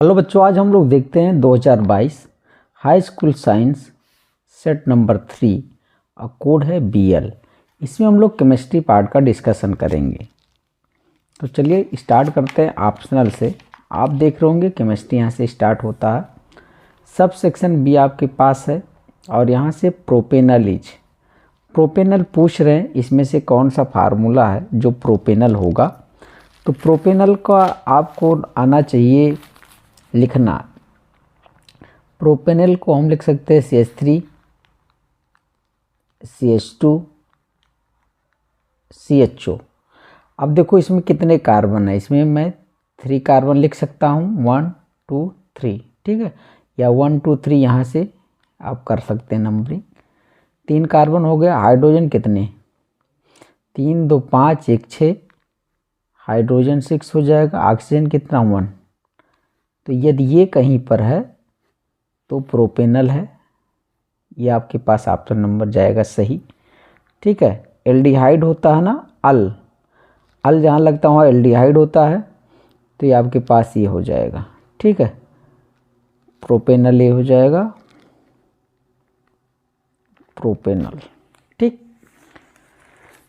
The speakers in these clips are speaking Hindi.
हेलो बच्चों, आज हम लोग देखते हैं 2022 high school science set number 3 और कोड है BL। इसमें हम लोग केमिस्ट्री पार्ट का डिस्कशन करेंगे। तो चलिए स्टार्ट करते हैं ऑप्शनल से। आप देख रहे होंगे केमिस्ट्री यहाँ से स्टार्ट होता है। सब सेक्शन बी आपके पास है और यहाँ से प्रोपेनल पूछ रहे हैं, इसमें से कौन सा फार्मूला है जो प्रोपेनल होगा। तो प्रोपेनल का आपको आना चाहिए लिखना। प्रोपेनल को हम लिख सकते हैं CH3 CH2 CHO। अब देखो इसमें कितने कार्बन है, इसमें मैं 3 कार्बन लिख सकता हूँ, 1 2 3, ठीक है, या 1 2 3 यहाँ से आप कर सकते हैं नंबरिंग। 3 कार्बन हो गया। हाइड्रोजन कितने, 3 2 5 1 6, हाइड्रोजन 6 हो जाएगा। ऑक्सीजन कितना, 1। तो यदि ये कहीं पर है तो प्रोपेनल है, ये आपके पास ऑप्शन नंबर जाएगा सही, ठीक है। एल्डिहाइड होता है ना, अल जहाँ लगता है वहाँ एल्डिहाइड होता है, तो ये आपके पास ये हो जाएगा, ठीक है, प्रोपेनल ये हो जाएगा, प्रोपेनल, ठीक।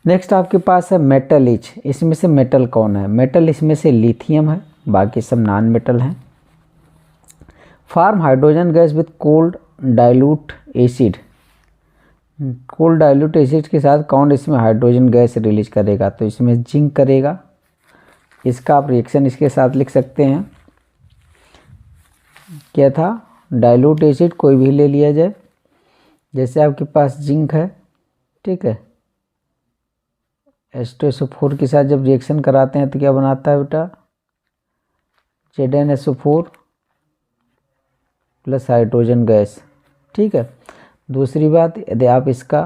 नेक्स्ट आपके पास है मेटल इच। इसमें से मेटल कौन है, मेटल इसमें से लिथियम है, बाकी सब नॉन मेटल हैं। Form hydrogen gas with cold dilute acid. Cold dilute acid के साथ कौन इसमें हाइड्रोजन गैस रिलीज करेगा, तो इसमें जिंक करेगा। इसका आप रिएक्शन इसके साथ लिख सकते हैं, क्या था, डाइल्यूट एसिड कोई भी ले लिया जाए, जैसे आपके पास जिंक है, ठीक है, H2SO4 के साथ जब रिएक्शन कराते हैं तो क्या बनाता है बेटा, ZnSO4 प्लस हाइड्रोजन गैस, ठीक है। दूसरी बात, यदि आप इसका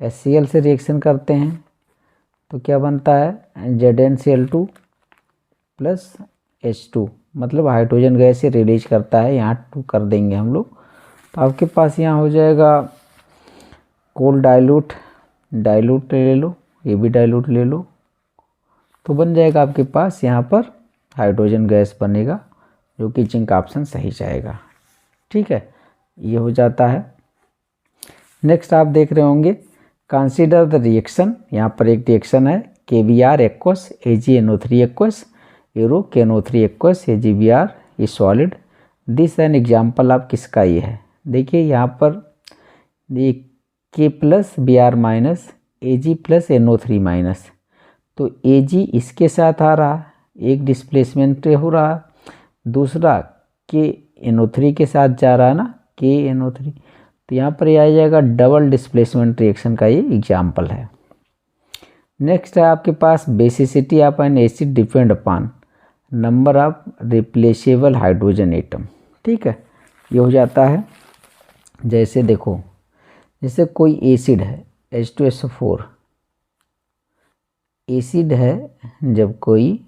HCl से रिएक्शन करते हैं तो क्या बनता है, ZnCl2 प्लस H2, मतलब हाइड्रोजन गैस से रिलीज करता है, यहाँ 2 कर देंगे हम लोग। तो आपके पास यहाँ हो जाएगा कोल्ड डाइल्यूट ले लो, ये भी डाइल्यूट ले लो, तो बन जाएगा आपके पास यहाँ पर हाइड्रोजन गैस बनेगा, जो कि जिंक ऑप्शन सही जाएगा, ठीक है, ये हो जाता है। नेक्स्ट आप देख रहे होंगे कंसीडर द रिएक्शन। यहाँ पर एक रिएक्शन है KBr aqueous AgNO3 aqueous arrow KNO3 aqueous AgBr ये सॉलिड। दिस एन एग्जाम्पल आप किसका ये है, देखिए यहाँ पर ये K plus Br minus Ag plus NO3 minus, तो Ag इसके साथ आ रहा, एक डिस्प्लेसमेंट हो रहा, दूसरा KNO3 के साथ जा रहा है ना, KNO3, तो यहाँ पर ये आ जाएगा डबल डिस्प्लेसमेंट रिएक्शन का ये एग्जाम्पल है। नेक्स्ट है आपके पास basicity of an acid depend upon number of replaceable hydrogen atom, ठीक है, ये हो जाता है। जैसे देखो, जैसे कोई एसिड है H2SO4 एसिड है, जब कोई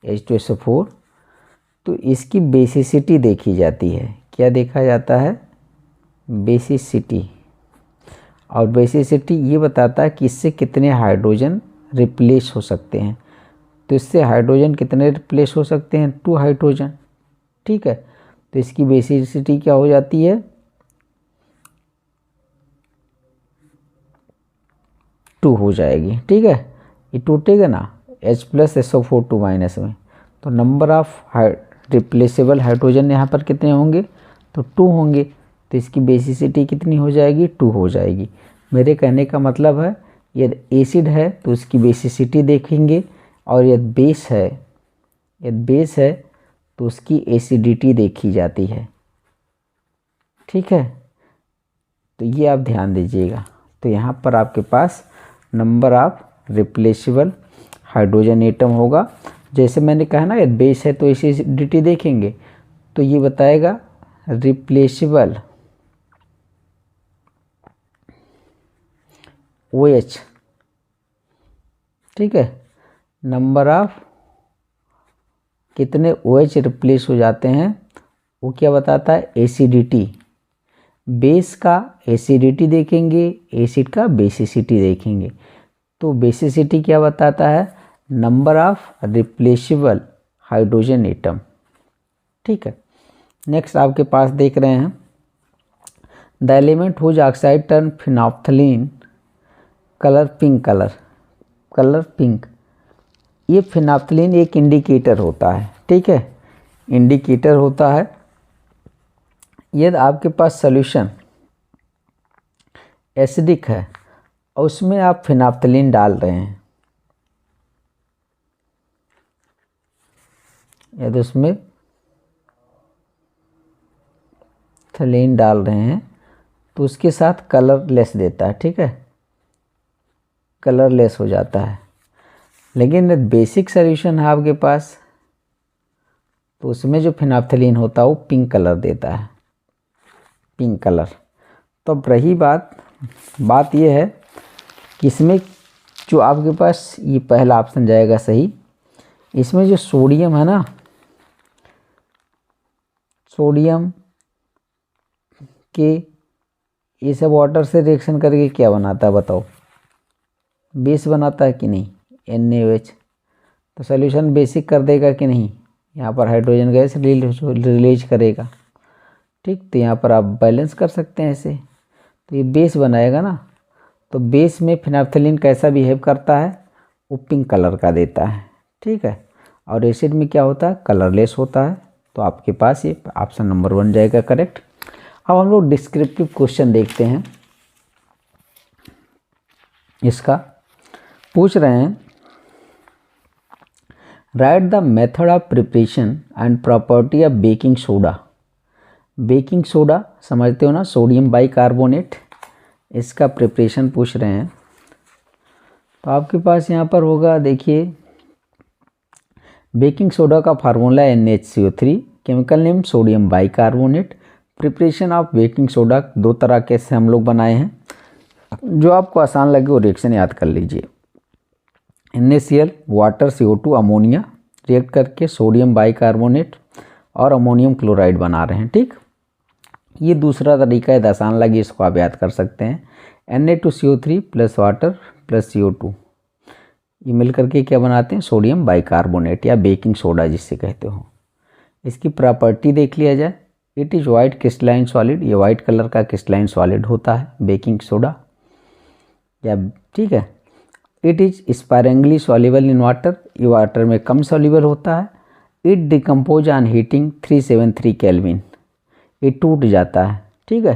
H2SO4 तो इसकी बेसिसिटी देखी जाती है, क्या देखा जाता है, बेसिसिटी, और बेसिसिटी ये बताता है कि इससे कितने हाइड्रोजन रिप्लेस हो सकते हैं। तो इससे हाइड्रोजन कितने रिप्लेस हो सकते हैं, 2 हाइड्रोजन, ठीक है, तो इसकी बेसिसिटी क्या हो जाती है, 2 हो जाएगी, ठीक है। ये टूटेगा ना H प्लस SO4 2 माइनस में, तो नंबर ऑफ रिप्लेसेबल हाइड्रोजन यहाँ पर कितने होंगे, तो 2 होंगे, तो इसकी बेसिसिटी कितनी हो जाएगी, 2 हो जाएगी। मेरे कहने का मतलब है यदि एसिड है तो उसकी बेसिसिटी देखेंगे, और यदि बेस है तो उसकी एसिडिटी देखी जाती है, ठीक है, तो ये आप ध्यान दीजिएगा। तो यहाँ पर आपके पास number of replaceable hydrogen atom होगा, जैसे मैंने कहा ना, यदि बेस है तो एसिडिटी देखेंगे, तो ये बताएगा रिप्लेसेबल OH, ठीक है, नंबर ऑफ कितने OH रिप्लेस हो जाते हैं वो क्या बताता है, एसिडिटी। बेस का एसिडिटी देखेंगे, एसिड का बेसिसिटी देखेंगे, तो बेसिसिटी क्या बताता है, number of replaceable hydrogen atom, ठीक है। नेक्स्ट आपके पास देख रहे हैं the element whose oxide turn phenolphthalein colour pink. ये फिनोल्फथलीन एक इंडिकेटर होता है, ठीक है, इंडिकेटर होता है। यदि आपके पास सॉल्यूशन एसिडिक है और उसमें आप फिनोल्फथलीन डाल रहे हैं, यदि उसमें थलीन डाल रहे हैं तो उसके साथ कलरलेस देता है, ठीक है, कलरलेस हो जाता है। लेकिन बेसिक सॉल्यूशन है आपके पास तो उसमें जो फिनोल्फथलीन होता है वो पिंक कलर देता है, पिंक कलर। तो अब रही बात ये है कि इसमें जो आपके पास ये पहला ऑप्शन जाएगा सही। इसमें जो सोडियम है ना, सोडियम के ये सब वाटर से रिएक्शन करके क्या बनाता है बताओ, बेस बनाता है कि नहीं, NaOH। तो सॉल्यूशन बेसिक कर देगा कि नहीं, यहाँ पर हाइड्रोजन गैस रिलीज करेगा, ठीक। तो यहाँ पर आप बैलेंस कर सकते हैं ऐसे, तो ये बेस बनाएगा ना। तो बेस में फिनोल्फथलीन कैसा बिहेव करता है, वो पिंक कलर का देता है, ठीक है। और एसिड में क्या होता है, कलरलेस होता है। तो आपके पास ये ऑप्शन नंबर 1 जाएगा करेक्ट। अब हम लोग डिस्क्रिप्टिव क्वेश्चन देखते हैं। इसका पूछ रहे हैं right the method of preparation and property of baking soda. Baking soda समझते हो ना, सोडियम बाइकार्बोनेट, इसका प्रिपरेशन पूछ रहे हैं। तो आपके पास यहाँ पर होगा, देखिए बेकिंग सोडा का formula NaCO3, chemical name sodium bicarbonate. Preparation of baking soda 2 तरह के से हम लोग बनाए हैं, जो आपको आसान लगे वो रिएक्शन याद कर लीजिए। NaCl water CO2 ammonia react करके सोडियम बाइकार्बोनेट और अमोनियम क्लोराइड बना रहे हैं, ठीक। ये दूसरा तरीका है, आसान लगे इसको आप याद कर सकते हैं। Na2CO3 plus water plus CO2 ये मिल करके क्या बनाते हैं, सोडियम बाइकार्बोनेट या बेकिंग सोडा जिससे कहते हो। इसकी प्रॉपर्टी देख लिया जाए, it is white crystalline solid, ये वाइट कलर का क्रिस्टलाइन सॉलिड होता है बेकिंग सोडा, या ठीक है। It is sparingly soluble in water, ये वाटर में कम सॉल्युबल होता है। It decompose on heating 373 kelvin, ये टूट जाता है, ठीक है।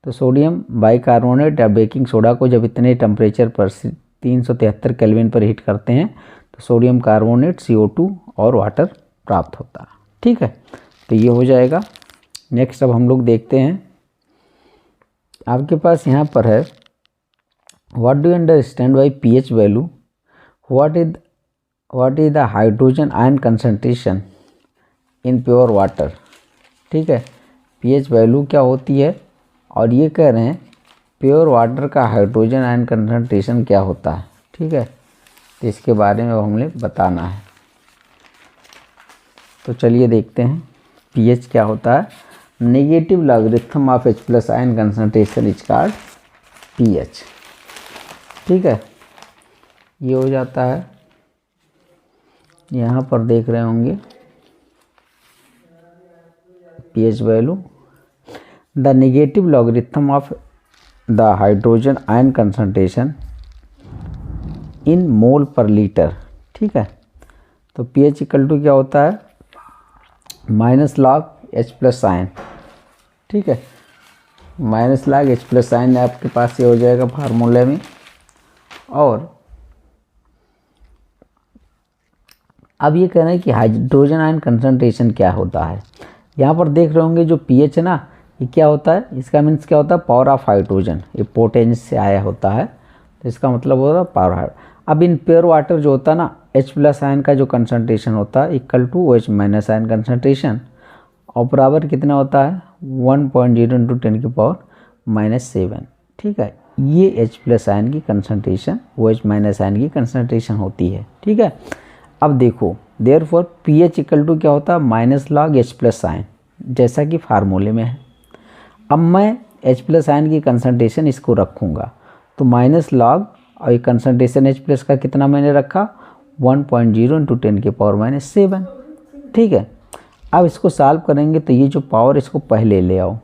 तो सोडियम बाइकार्बोनेट या बेकिंग सोडा को जब इतने टेम्परेचर पर 373 केल्विन पर हीट करते हैं तो सोडियम कार्बोनेट CO2 और वाटर प्राप्त होता है, ठीक है। तो ये हो जाएगा। नेक्स्ट अब हम लोग देखते हैं, आपके पास यहाँ पर है what do you understand by pH value, what is the hydrogen ion concentration in pure water, ठीक है। pH वैल्यू क्या होती है, और ये कह रहे हैं प्योर वाटर का हाइड्रोजन आयन कंसंट्रेशन क्या होता है, ठीक है। तो इसके बारे में हमें बताना है। तो चलिए देखते हैं pH क्या होता है। Negative logarithm of H+ ion concentration is called pH, ठीक है। ये हो जाता है, यहाँ पर देख रहे होंगे pH value, the negative logarithm of the hydrogen ion concentration in mole per litre, ठीक है। तो pH इक्वल टू क्या होता है, -log H+ आयन, ठीक है, -log H+ आयन आपके पास ये हो जाएगा फार्मूले में। और अब ये कह रहे हैं कि हाइड्रोजन आयन कंसंट्रेशन क्या होता है। यहाँ पर देख रहे होंगे जो pH है ना, ये क्या होता है, इसका मीन्स क्या होता है, पावर ऑफ हाइड्रोजन, ये पोटेंस से आया होता है, तो इसका मतलब हो रहा है पावर हाइड। अब इन प्योर वाटर जो होता है ना, H+ आयन का जो कंसंट्रेशन होता है equal to OH- ion concentration, और बराबर कितना होता है 1.0 × 10⁻⁷, ठीक है। ये H+ आयन की कंसंट्रेशन OH- आयन की कंसंट्रेशन होती है, ठीक है। अब देखो देयरफॉर pH इक्वल टू क्या होता है, -log H+ आयन, जैसा कि फार्मूले में है। अब मैं H+ आयन की कंसंट्रेशन इसको रखूँगा, तो -log और ये कंसंट्रेशन H+ का कितना मैंने रखा 1.0 × 10⁻⁷, ठीक है। अब इसको सॉल्व करेंगे तो ये जो पावर इसको पहले ले आओ,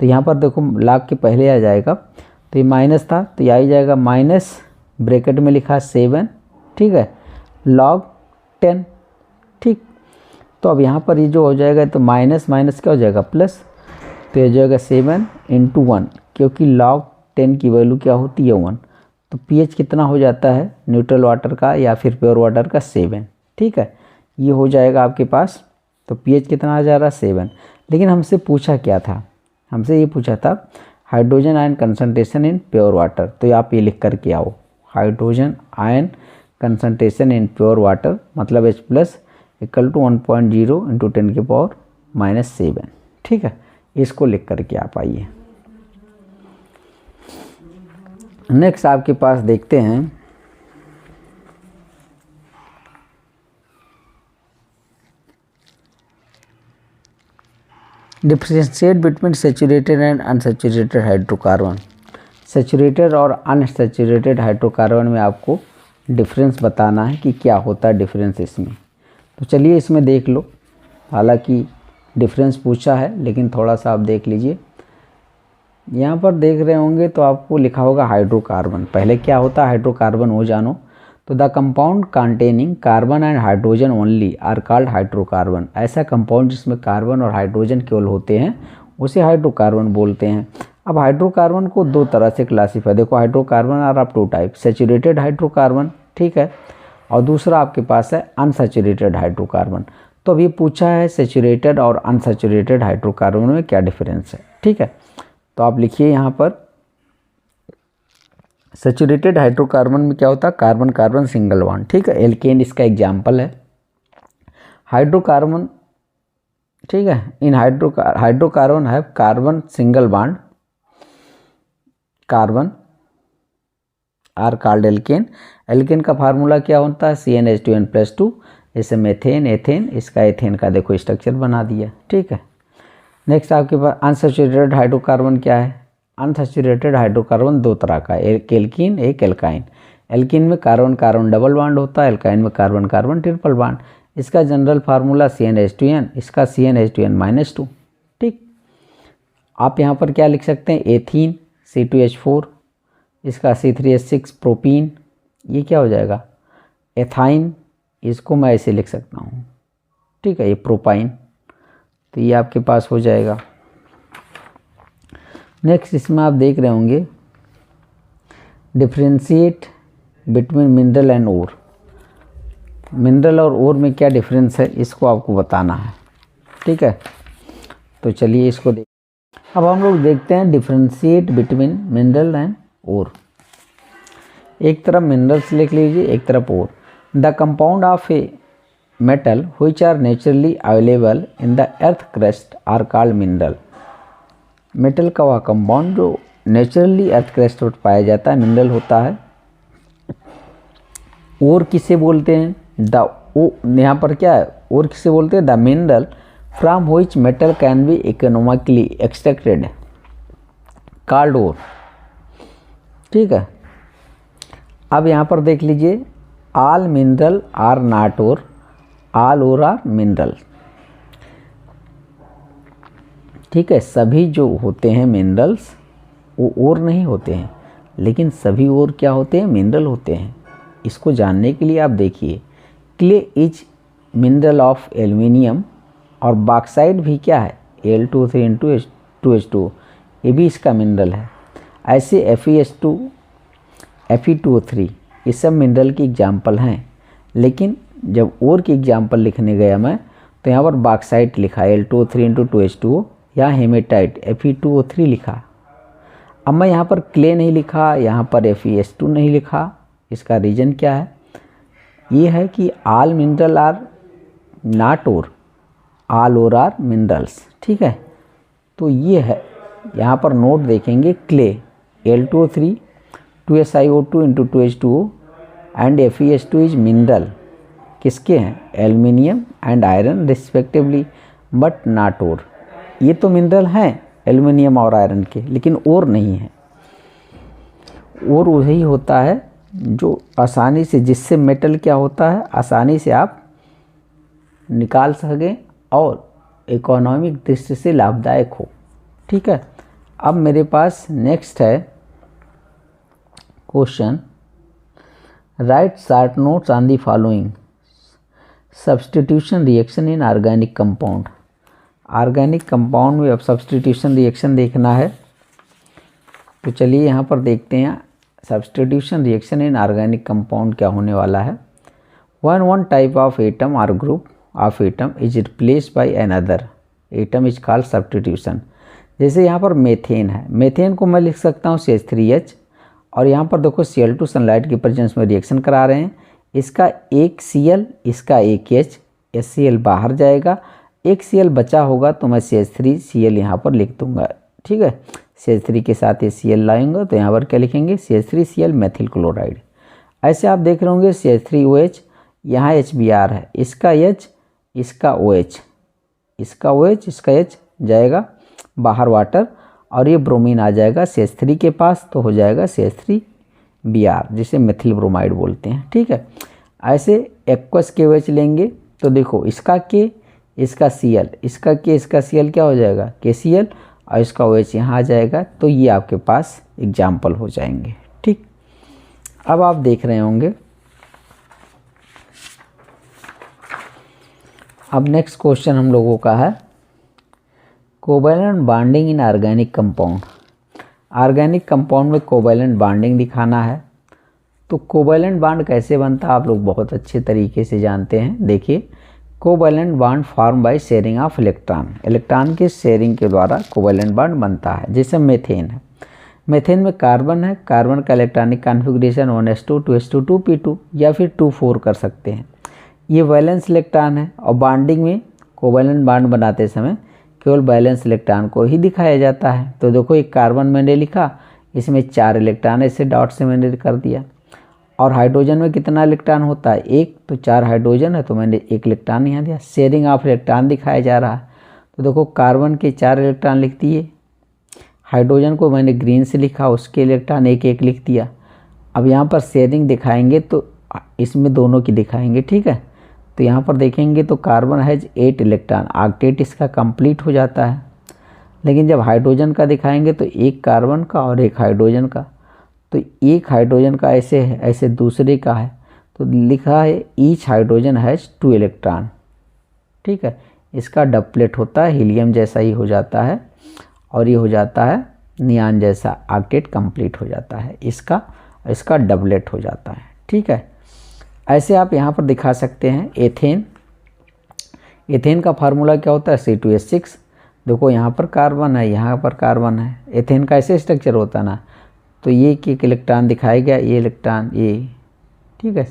तो यहाँ पर देखो log के पहले आ जाएगा, तो ये माइनस था तो ये आ ही जाएगा माइनस ब्रैकेट में लिखा 7, ठीक है, log 10, ठीक। तो अब यहाँ पर ये जो हो जाएगा तो माइनस माइनस क्या हो जाएगा प्लस, तो ये हो जाएगा 7 × 1, क्योंकि log 10 की वैल्यू क्या होती है 1, तो pH कितना हो जाता है न्यूट्रल वाटर का या फिर प्योर वाटर का 7, ठीक है, ये हो जाएगा आपके पास। तो pH कितना आ जा रहा है 7। लेकिन हमसे पूछा क्या था, हमसे ये पूछा था hydrogen ion concentration in pure water, तो आप ये लिख करके आओ, hydrogen ion concentration in pure water मतलब H प्लस इक्वल टू 1.0 × 10⁻⁷, ठीक है, इसको लिख करके आप आइए। नेक्स्ट आपके पास देखते हैं differentiate between saturated and unsaturated hydrocarbon. Saturated और अनसैचुरेटेड हाइड्रोकार्बन में आपको डिफरेंस बताना है कि क्या होता है डिफरेंस इसमें। तो चलिए इसमें देख लो, हालांकि डिफरेंस पूछा है लेकिन थोड़ा सा आप देख लीजिए। यहाँ पर देख रहे होंगे तो आपको लिखा होगा हाइड्रोकार्बन। पहले क्या होता है हाइड्रोकार्बन वो जानो। तो the compound containing carbon and hydrogen only are called hydrocarbon. ऐसा कंपाउंड जिसमें कार्बन और हाइड्रोजन केवल होते हैं उसे हाइड्रोकार्बन बोलते हैं। अब हाइड्रोकार्बन को दो तरह से क्लासीफाई, देखो hydrocarbon are of two type, saturated hydrocarbon, ठीक है, और दूसरा आपके पास है अनसैचुरेटेड हाइड्रोकार्बन। तो अब ये पूछा है सैचुरेटेड और अनसैचुरेटेड हाइड्रोकार्बन में क्या डिफरेंस है, ठीक है। तो आप लिखिए यहाँ पर सैचुरेटेड हाइड्रोकार्बन में क्या होता है कार्बन कार्बन सिंगल बॉन्ड, ठीक है, एल्केन इसका एग्जाम्पल है। हाइड्रोकार्बन, ठीक है, इन हाइड्रोकार्बन है carbon single bond, carbon are called alkane. Alkane का फार्मूला क्या होता है CnH2n+2, जैसे मेथेन एथेन, इसका एथेन का देखो स्ट्रक्चर बना दिया, ठीक है। नेक्स्ट आपके पास अनसैचुरेटेड हाइड्रोकार्बन क्या है। अनसैचुरेटेड हाइड्रोकार्बन दो तरह का, एक एल्कीन एक एल्काइन। एल्कीन में कार्बन कार्बन डबल बॉन्ड होता है, एल्काइन में कार्बन कार्बन ट्रिपल बॉन्ड। इसका जनरल फार्मूला CnH2n, इसका CnH2n-2, ठीक। आप यहाँ पर क्या लिख सकते हैं एथीन C2H4, इसका C3H6 प्रोपीन, ये क्या हो जाएगा एथाइन, इसको मैं ऐसे लिख सकता हूँ, ठीक है, ये प्रोपाइन, तो ये आपके पास हो जाएगा। नेक्स्ट इसमें आप देख रहे होंगे differentiate between mineral and ore. Mineral और ओर में क्या डिफरेंस है इसको आपको बताना है, ठीक है। तो चलिए इसको देख, अब हम लोग देखते हैं differentiate between mineral and ore. एक तरफ मिनरल्स लिख लीजिए, एक तरफ ore. The compound of a metal which are naturally available in the earth crust are called mineral। Metal का वह कंपाउंड जो नेचुरली अर्थ क्रस्ट पर पाया जाता है मिनरल होता है। और किसे बोलते हैं यहाँ पर क्या है और किसे बोलते हैं the mineral from which metal can be economically extracted called ore, ठीक है। अब यहाँ पर देख लीजिए all mineral are not ore, all ore are mineral, ठीक है। सभी जो होते हैं मिनरल्स वो ओर नहीं होते हैं, लेकिन सभी ओर क्या होते हैं मिनरल होते हैं। इसको जानने के लिए आप देखिए clay is mineral of aluminium, और बॉक्साइट भी क्या है Al2O3 ये भी इसका मिनरल है। ऐसे Fe2 Fe2O3 ये सब मिनरल की एग्जाम्पल हैं। लेकिन जब ओर की एग्जाम्पल लिखने गया मैं तो यहाँ पर बॉक्साइट लिखा Al2O3 यहाँ हेमेटाइट Fe2O3 लिखा। अब मैं यहाँ पर क्ले नहीं लिखा, यहाँ पर Fe2 नहीं लिखा। इसका रीज़न क्या है, ये है कि all mineral are not ore, all ore are minerals, ठीक है। तो ये है, यहाँ पर नोट देखेंगे clay Al2O3 2SiO2 × 2H2O and Fe2 is mineral, किसके हैं aluminium and iron respectively, but not ore. ये तो मिनरल हैं एल्युमिनियम और आयरन के, लेकिन ओर नहीं है। ओर वही होता है जो आसानी से, जिससे मेटल क्या होता है आसानी से आप निकाल सकें और इकोनॉमिक दृष्टि से लाभदायक हो। ठीक है, अब मेरे पास नेक्स्ट है question, right short notes on the following substitution reaction in organic compound. Organic compound में अब सब्सटीट्यूशन रिएक्शन देखना है, तो चलिए यहाँ पर देखते हैं substitution reaction in organic compound क्या होने वाला है। वन टाइप ऑफ एटम और group of atom is replaced by another atom is called substitution. जैसे यहाँ पर मेथेन है, मेथेन को मैं लिख सकता हूँ CH3H, और यहाँ पर देखो Cl2 सनलाइट की प्रेजेंस में रिएक्शन करा रहे हैं, इसका एक Cl, इसका एक H, HCl बाहर जाएगा, एक Cl बचा होगा तो मैं CH3Cl यहाँ पर लिख दूंगा। ठीक है, CH3 के साथ ये Cl लाएंगे तो यहाँ पर क्या लिखेंगे, CH3Cl मेथिल क्लोराइड। ऐसे आप देख रहे होंगे CH3OH, यहाँ HBr है, इसका H, इसका OH, इसका OH, इसका H जाएगा बाहर वाटर, और ये ब्रोमीन आ जाएगा CH3 के पास, तो हो जाएगा CH3Br, जिसे मेथिल ब्रोमाइड बोलते हैं। ठीक है, ऐसे एक्वस KOH लेंगे तो देखो इसका K, इसका Cl, इसका K, इसका Cl क्या हो जाएगा, KCl, और इसका OH यहाँ आ जाएगा। तो ये आपके पास एग्जाम्पल हो जाएंगे। ठीक, अब आप देख रहे होंगे, अब नेक्स्ट क्वेश्चन हम लोगों का है covalent bonding in organic compound. Organic compound में कोवैलेंट बॉन्डिंग दिखाना है। तो कोवैलेंट बॉन्ड कैसे बनता है आप लोग बहुत अच्छे तरीके से जानते हैं। देखिए, covalent bond form by sharing of electron, electron के शेयरिंग के द्वारा कोवैलेंट बॉन्ड बनता है। जैसे मेथेन है, मेथेन में कार्बन है, कार्बन का electronic configuration 1s2 2s2 2p2 या फिर 2,4 कर सकते हैं। ये वैलेंस इलेक्ट्रॉन है, और बॉन्डिंग में कोवैलेंट बॉन्ड बनाते समय केवल बैलेंस इलेक्ट्रॉन को ही दिखाया जाता है। तो देखो एक कार्बन मैंने लिखा, इसमें 4 इलेक्ट्रॉन ऐसे डॉट से मैंने कर दिया, और हाइड्रोजन में कितना इलेक्ट्रॉन होता है, एक, तो 4 हाइड्रोजन है तो मैंने 1 इलेक्ट्रॉन यहाँ दिया। शेयरिंग ऑफ इलेक्ट्रॉन दिखाया जा रहा है, तो देखो कार्बन के 4 इलेक्ट्रॉन लिख दिए, हाइड्रोजन को मैंने ग्रीन से लिखा, उसके इलेक्ट्रॉन 1 लिख दिया। अब यहाँ पर शेयरिंग दिखाएंगे तो इसमें दोनों की दिखाएंगे। ठीक है, तो यहाँ पर देखेंगे तो कार्बन हैज 8 इलेक्ट्रॉन, ऑक्टेट इसका कंप्लीट हो जाता है। लेकिन जब हाइड्रोजन का दिखाएंगे तो 1 कार्बन का और 1 हाइड्रोजन का, तो 1 हाइड्रोजन का ऐसे है, ऐसे दूसरे का है, तो लिखा है ईच हाइड्रोजन हैज 2 इलेक्ट्रॉन। ठीक है, इसका डबलेट होता है, हीलियम जैसा ही हो जाता है, और ये हो जाता है नियान जैसा, ऑक्टेट कंप्लीट हो जाता है, इसका डबलेट हो जाता है। ठीक है, ऐसे आप यहाँ पर दिखा सकते हैं। एथेन, एथेन का फार्मूला क्या होता है, C2H6। देखो यहाँ पर कार्बन है, यहाँ पर कार्बन है, एथेन का ऐसे स्ट्रक्चर होता ना, तो ये एक इलेक्ट्रॉन दिखाया गया, ये इलेक्ट्रॉन ये। ठीक है,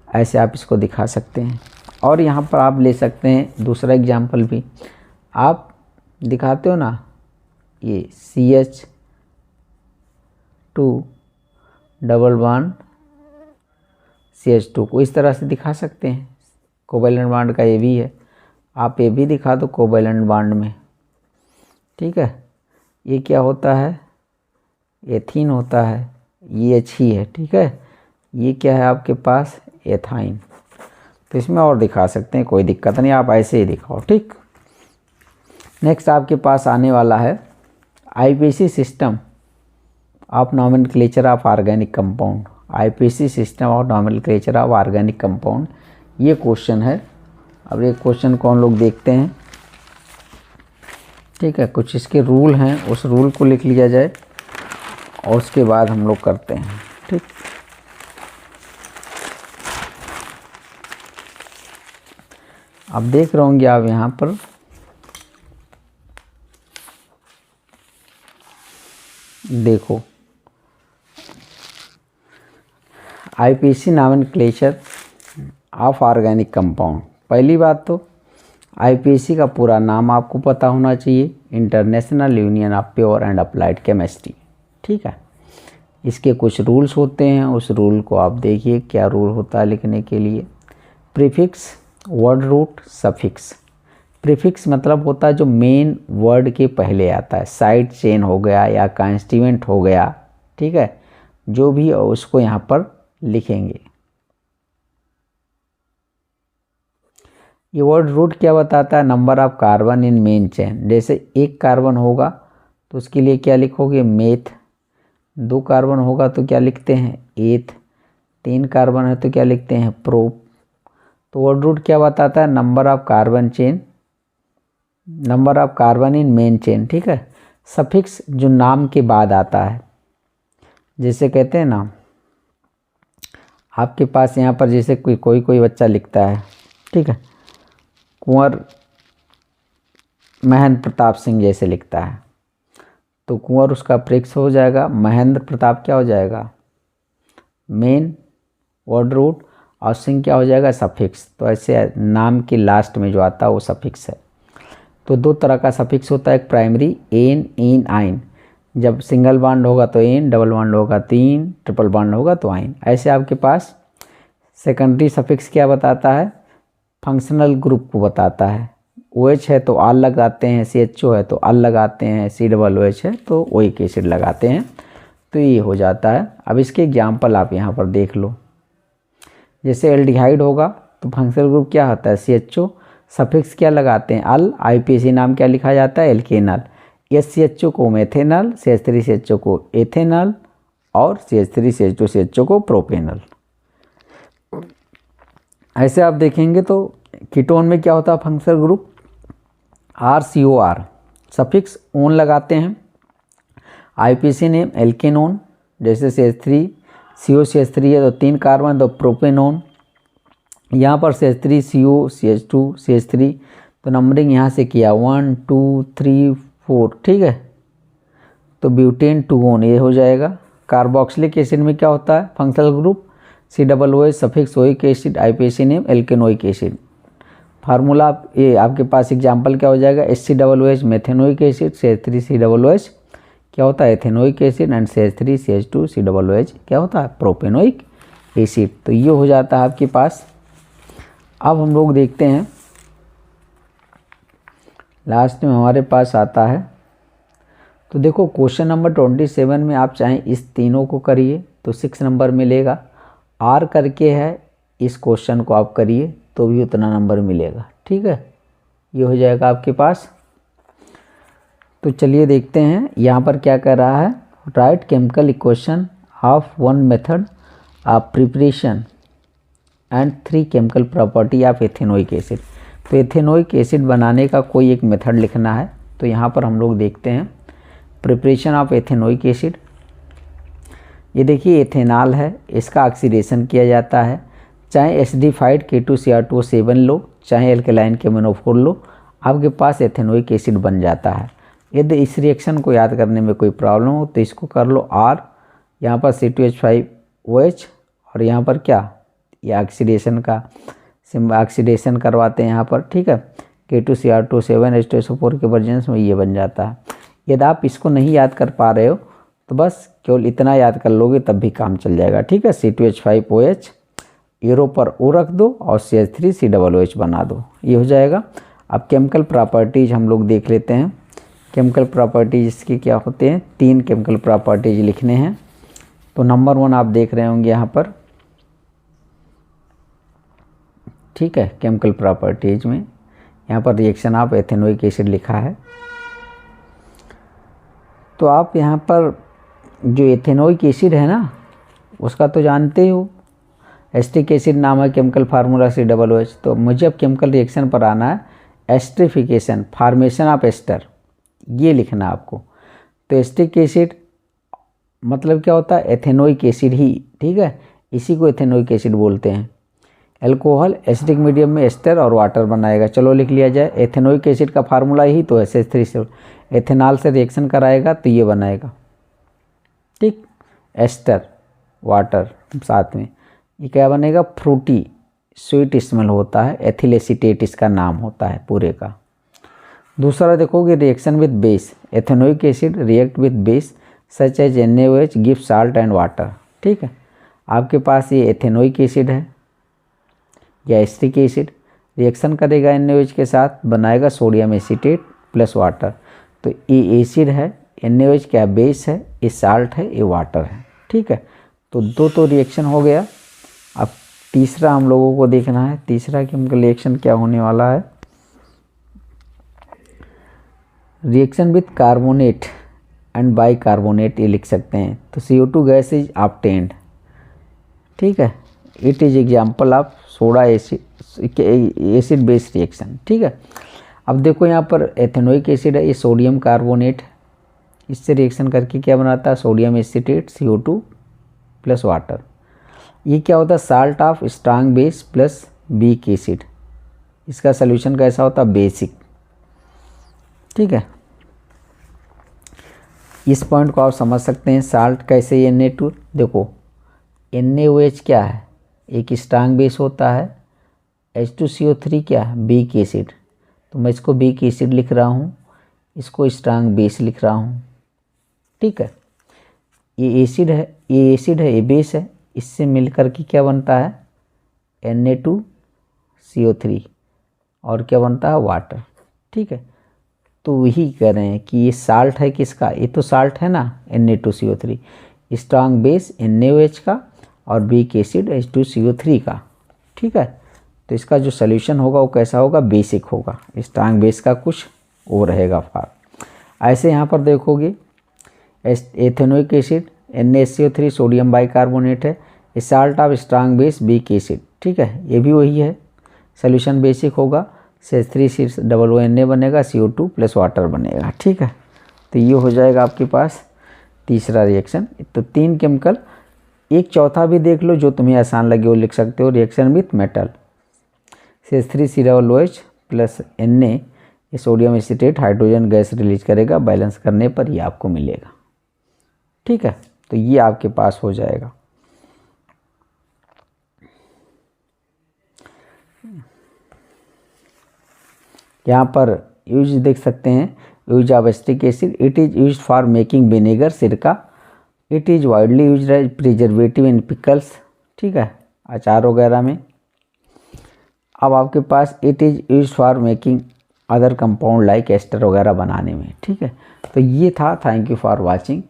ऐसे आप इसको दिखा सकते हैं। और यहाँ पर आप ले सकते हैं दूसरा एग्जाम्पल भी, आप दिखाते हो ना, ये CH2 डबल बॉन्ड CH2 को इस तरह से दिखा सकते हैं। कोवैलेंट बॉन्ड का ये भी है, आप ये भी दिखा दो कोवैलेंट बॉन्ड में। ठीक है, ये क्या होता है, एथीन होता है, ये H ही है। ठीक है, ये क्या है आपके पास, एथाइन। तो इसमें और दिखा सकते हैं, कोई दिक्कत नहीं, आप ऐसे ही दिखाओ। ठीक, नेक्स्ट आपके पास आने वाला है IPC system of nomenclature of organic compound. IPC system of nomenclature of organic compound, ये क्वेश्चन है। अब ये क्वेश्चन को हम लोग देखते हैं। ठीक है, कुछ इसके रूल हैं, उस रूल को लिख लिया जाए और उसके बाद हम लोग करते हैं। ठीक, अब देख रहे होंगे आप यहाँ पर, देखो IPC nomenclature of organic compound. पहली बात तो IPC का पूरा नाम आपको पता होना चाहिए, international union of pure and applied chemistry. ठीक है, इसके कुछ रूल्स होते हैं, उस रूल को आप देखिए क्या रूल होता है लिखने के लिए। Prefix, word root, suffix. Prefix मतलब होता है जो मेन वर्ड के पहले आता है, साइड चेन हो गया या कॉन्स्टिट्यूएंट हो गया। ठीक है, जो भी उसको यहाँ पर लिखेंगे। ये वर्ड रूट क्या बताता है? Number of carbon in main chain. जैसे एक कार्बन होगा तो उसके लिए क्या लिखोगे? मेथ। 2 कार्बन होगा तो क्या लिखते हैं? एथ। 3 कार्बन है तो क्या लिखते हैं? प्रोप। तो वर्ड रूट क्या बताता है? Number of carbon chain, number of carbon in main chain. ठीक है। सफिक्स जो नाम के बाद आता है, जैसे कहते हैं ना, आपके पास यहाँ पर जैसे कोई बच्चा लिखता है, ठीक है, कुंवर महेंद्र प्रताप सिंह जैसे लिखता है, तो कुंवर उसका प्रिक्स हो जाएगा, महेंद्र प्रताप क्या हो जाएगा? मेन वर्ड रूट, और सिंह क्या हो जाएगा? सफिक्स। तो ऐसे नाम के लास्ट में जो आता है वो सफिक्स है। तो 2 तरह का सफिक्स होता है, एक प्राइमरी एन, इन, आइन। जब सिंगल बॉन्ड होगा तो एन, डबल बॉन्ड होगा तो इन, ट्रिपल बॉन्ड होगा तो आइन। ऐसे आपके पास सेकेंडरी सफिक्स क्या बताता है? फंक्शनल ग्रुप को बताता है। OH है तो आल लगाते हैं, CHO है तो आल लगाते हैं, COOH है तो ओइक एसिड लगाते हैं। तो ये हो जाता है। अब इसके एग्जाम्पल आप यहाँ पर देख लो। जैसे एल्डिहाइड होगा तो फंक्शनल ग्रुप क्या होता है? CHO। सफिक्स क्या लगाते हैं? अल। IPAC नाम क्या लिखा जाता है? एल्केनल। SCHO को मेथेनल, CH3CHO को एथेनल, और CH3CH2CHO को प्रोपेनल। ऐसे आप देखेंगे तो कीटोन में क्या होता है? Functional group RCOR। Suffix one लगाते हैं। IPAC name alkanone. जैसे CH3 COCH3 है तो 3 कार्बन तो प्रोपेनोन। यहाँ पर CH3 CO CH2 CH3, तो नंबरिंग यहाँ से किया 1 2 3 4, ठीक है। तो ब्यूटेन 2 ये हो जाएगा। कार्बोक्सिलिक एसिड में क्या होता है? Functional group COOH, suffix oic acid, IPAC name alkanoic acid. Formula ये आपके पास एग्जाम्पल क्या हो जाएगा? HCOOH मेथेनोइक एसिड, CH3COOH क्या होता है? एथेनोइक एसिड, एंड CH3CH2COOH क्या होता है? Propanoic acid. तो ये हो जाता है आपके पास। अब हम लोग देखते हैं लास्ट में हमारे पास आता है, तो देखो क्वेश्चन नंबर 27 में आप चाहें इस तीनों को करिए तो 6 नंबर मिलेगा। R करके है, इस क्वेश्चन को आप करिए तो भी उतना नंबर मिलेगा। ठीक है, ये हो जाएगा आपके पास। तो चलिए देखते हैं यहाँ पर क्या कर रहा है। Right chemical equation of 1 method of preparation and 3 chemical property of ethanoic acid. तो एथेनोइक एसिड बनाने का कोई एक मेथड लिखना है। तो यहाँ पर हम लोग देखते हैं प्रिपरेशन ऑफ एथेनोइक एसिड। ये देखिए एथेनॉल है, इसका ऑक्सीडेशन किया जाता है। चाहे एसिडिफाइड K2Cr2O7 लो, चाहे एल्केलाइन KMnO4 लो, आपके पास एथेनोइक एसिड बन जाता है। यदि इस रिएक्शन को याद करने में कोई प्रॉब्लम हो तो इसको कर लो R, यहाँ पर C2H5OH, और यहाँ पर क्या, ये ऑक्सीडेशन का ऑक्सीडेशन करवाते हैं यहाँ पर। ठीक है, K2Cr2O7 H2SO4 के वर्जन्स में ये बन जाता है। यदि आप इसको नहीं याद कर पा रहे हो तो बस केवल इतना याद कर लोगे तब भी काम चल जाएगा। ठीक है, C2H5OH एरो पर O रख दो और CH3COOH बना दो, ये हो जाएगा। अब केमिकल प्रॉपर्टीज हम लोग देख लेते हैं। केमिकल प्रॉपर्टीज इसकी क्या होते हैं, 3 केमिकल प्रॉपर्टीज लिखने हैं। तो नंबर 1 आप देख रहे होंगे यहाँ पर। ठीक है, केमिकल प्रॉपर्टीज में यहाँ पर रिएक्शन ऑफ एथेनोइक एसिड लिखा है। तो आप यहाँ पर जो एथेनोइक एसिड है ना, उसका तो जानते हो, एस्टिक एसिड नाम है, केमिकल फार्मूला COOH। तो मुझे अब केमिकल रिएक्शन पर आना है, एस्ट्रिफिकेशन, फार्मेशन ऑफ एस्टर, ये लिखना आपको। तो एस्टिक एसिड मतलब क्या होता है, एथेनोइक एसिड ही। ठीक है, इसी को एथेनोइक एसिड बोलते हैं। एल्कोहल एसिडिक मीडियम में एस्टर और वाटर बनाएगा। चलो लिख लिया जाए। एथेनोइक एसिड का फार्मूला ही तो है CH3 से, एथेनॉल से रिएक्शन कराएगा तो ये बनाएगा। ठीक, एस्टर वाटर साथ में, ये क्या बनेगा, फ्रूटी स्वीट स्मेल होता है। एथिल एसीटेट इसका नाम होता है पूरे का। दूसरा देखोगे reaction with base, ethanoic acid react with base such as NaOH give salt and water. ठीक है, आपके पास ये एथेनोइक एसिड है या एस्टिक एसिड, रिएक्शन करेगा NaOH के साथ, बनाएगा सोडियम एसीटेट प्लस वाटर। तो ये एसिड है, NaOH क्या बेस है, ये साल्ट है, ये वाटर है। ठीक है, तो दो तो रिएक्शन हो गया। अब तीसरा हम लोगों को देखना है, तीसरा केमिकल रिएक्शन क्या होने वाला है। Reaction with carbonate and bicarbonate ये लिख सकते हैं। तो CO2 गैस इज ऑब्टेन्ड, ठीक है, it is example of soda acid base reaction, ठीक है। अब देखो यहाँ पर एथेनोइक एसिड है, ये सोडियम कार्बोनेट, इससे रिएक्शन करके क्या बनाता है, sodium acetate CO2 plus water. ये क्या होता है, salt of strong base plus weak acid, इसका सोल्यूशन कैसा होता है, बेसिक, ठीक है। इस पॉइंट को आप समझ सकते हैं। साल्ट कैसे Na2, देखो NaOH क्या है, एक स्ट्रांग बेस होता है, H2CO3 क्या है, वीक एसिड, तो मैं इसको वीक एसिड लिख रहा हूँ, इसको स्ट्रांग बेस लिख रहा हूँ, ठीक है। ये एसिड है, ये बेस है, इससे मिलकर के क्या बनता है, Na2CO3 और क्या बनता है, वाटर, ठीक है। तो वही कह रहे हैं कि ये साल्ट है किसका, ये तो साल्ट है ना Na2CO3, स्ट्रांग बेस NaOH का और वीक एसिड H2CO3 का, ठीक है। तो इसका जो सॉल्यूशन होगा वो कैसा होगा, बेसिक होगा, स्ट्रांग बेस का कुछ वो रहेगा फॉर्म। ऐसे यहाँ पर देखोगे ethanoic acid NaCO3 sodium bicarbonate है, ये salt of strong base weak acid, ठीक है, ये भी वही है, सॉल्यूशन बेसिक होगा, CH3COONA बनेगा, CO2 प्लस वाटर बनेगा, ठीक है। तो ये हो जाएगा आपके पास तीसरा रिएक्शन। तो 3 केमिकल, एक चौथा भी देख लो जो तुम्हें आसान लगे वो लिख सकते हो, reaction with metal, CH3COOH plus Na, ये sodium acetate hydrogen gas release करेगा, बैलेंस करने पर ये आपको मिलेगा, ठीक है। तो ये आपके पास हो जाएगा। यहाँ पर यूज देख सकते हैं, use of acetic acid, it is use for making vinegar, सिरका, it is widely use as preservative in pickles, ठीक है, अचार वगैरह में। अब आपके पास it is use for making other compound like ester वगैरह बनाने में, ठीक है। तो ये था, थैंक यू फॉर वॉचिंग।